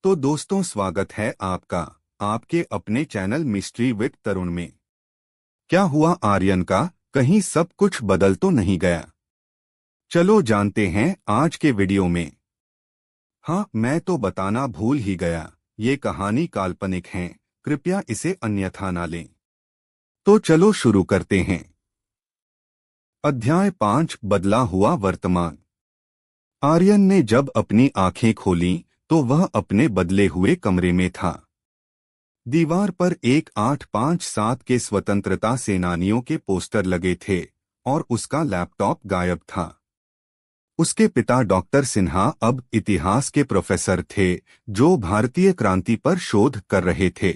तो दोस्तों, स्वागत है आपका आपके अपने चैनल मिस्ट्री विद तरुण में। क्या हुआ आर्यन का? कहीं सब कुछ बदल तो नहीं गया? चलो जानते हैं आज के वीडियो में। हाँ, मैं तो बताना भूल ही गया, ये कहानी काल्पनिक है, कृपया इसे अन्यथा ना लें। तो चलो शुरू करते हैं। अध्याय 5, बदला हुआ वर्तमान। आर्यन ने जब अपनी आंखें खोलीं तो वह अपने बदले हुए कमरे में था। दीवार पर 1857 के स्वतंत्रता सेनानियों के पोस्टर लगे थे और उसका लैपटॉप गायब था। उसके पिता डॉक्टर सिन्हा अब इतिहास के प्रोफेसर थे जो भारतीय क्रांति पर शोध कर रहे थे।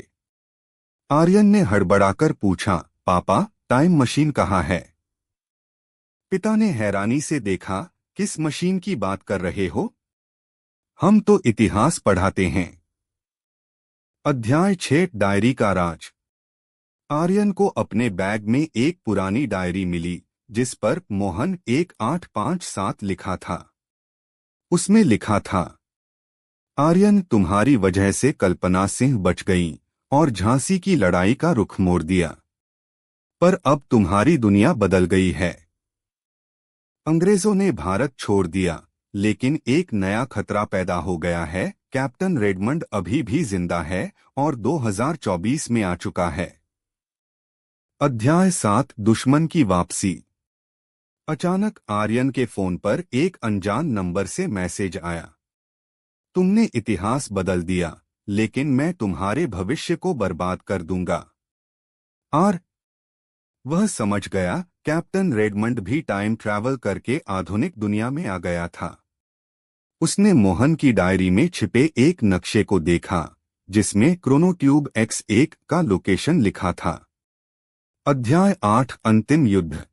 आर्यन ने हड़बड़ाकर पूछा, पापा, टाइम मशीन कहाँ है? पिता ने हैरानी से देखा, किस मशीन की बात कर रहे हो? हम तो इतिहास पढ़ाते हैं। अध्याय 6, डायरी का राज। आर्यन को अपने बैग में एक पुरानी डायरी मिली जिस पर मोहन 1857 लिखा था। उसमें लिखा था, आर्यन, तुम्हारी वजह से कल्पना सिंह बच गईं और झांसी की लड़ाई का रुख मोड़ दिया। पर अब तुम्हारी दुनिया बदल गई है। अंग्रेजों ने भारत छोड़ दिया, लेकिन एक नया खतरा पैदा हो गया है। कैप्टन रेडमंड अभी भी जिंदा है और 2024 में आ चुका है। अध्याय 7, दुश्मन की वापसी। अचानक आर्यन के फोन पर एक अनजान नंबर से मैसेज आया। तुमने इतिहास बदल दिया, लेकिन मैं तुम्हारे भविष्य को बर्बाद कर दूंगा। वह समझ गया, कैप्टन रेडमंड भी टाइम ट्रैवल करके आधुनिक दुनिया में आ गया था। उसने मोहन की डायरी में छिपे एक नक्शे को देखा जिसमें क्रोनोट्यूब X1 का लोकेशन लिखा था। अध्याय 8, अंतिम युद्ध।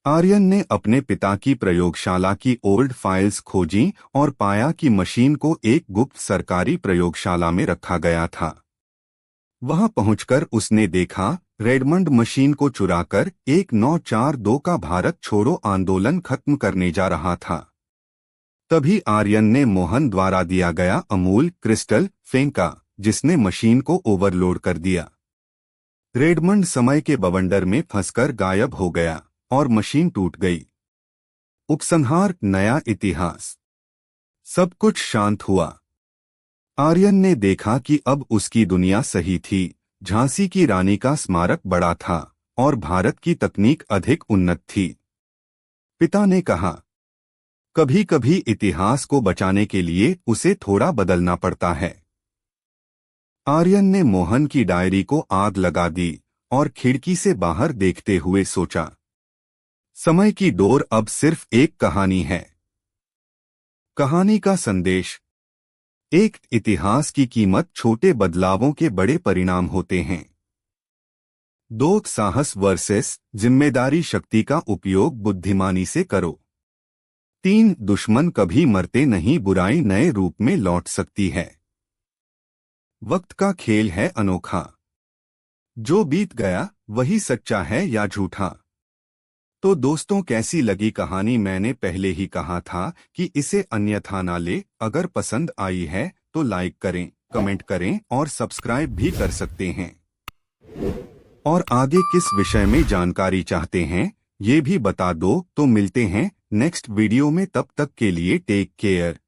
आर्यन ने अपने पिता की प्रयोगशाला की ओल्ड फाइल्स खोजी और पाया कि मशीन को एक गुप्त सरकारी प्रयोगशाला में रखा गया था। वहां पहुंचकर उसने देखा, रेडमंड मशीन को चुराकर 1942 का भारत छोड़ो आंदोलन खत्म करने जा रहा था। तभी आर्यन ने मोहन द्वारा दिया गया अमूल क्रिस्टल फेंका, जिसने मशीन को ओवरलोड कर दिया। रेडमंड समय के बवंडर में फंसकर गायब हो गया और मशीन टूट गई। उपसंहार, नया इतिहास। सब कुछ शांत हुआ। आर्यन ने देखा कि अब उसकी दुनिया सही थी। झांसी की रानी का स्मारक बड़ा था और भारत की तकनीक अधिक उन्नत थी। पिता ने कहा, कभी कभी इतिहास को बचाने के लिए उसे थोड़ा बदलना पड़ता है। आर्यन ने मोहन की डायरी को आग लगा दी और खिड़की से बाहर देखते हुए सोचा, समय की डोर अब सिर्फ एक कहानी है। कहानी का संदेश। एक इतिहास की कीमत छोटे बदलावों के बड़े परिणाम होते हैं। 2, साहस वर्सेस जिम्मेदारी, शक्ति का उपयोग बुद्धिमानी से करो। 3, दुश्मन कभी मरते नहीं, बुराई नए रूप में लौट सकती है। वक्त का खेल है अनोखा। जो बीत गया वही सच्चा है या झूठा। तो दोस्तों, कैसी लगी कहानी? मैंने पहले ही कहा था कि इसे अन्यथा ना ले। अगर पसंद आई है तो लाइक करें, कमेंट करें और सब्सक्राइब भी कर सकते हैं। और आगे किस विषय में जानकारी चाहते हैं ये भी बता दो। तो मिलते हैं नेक्स्ट वीडियो में, तब तक के लिए टेक केयर।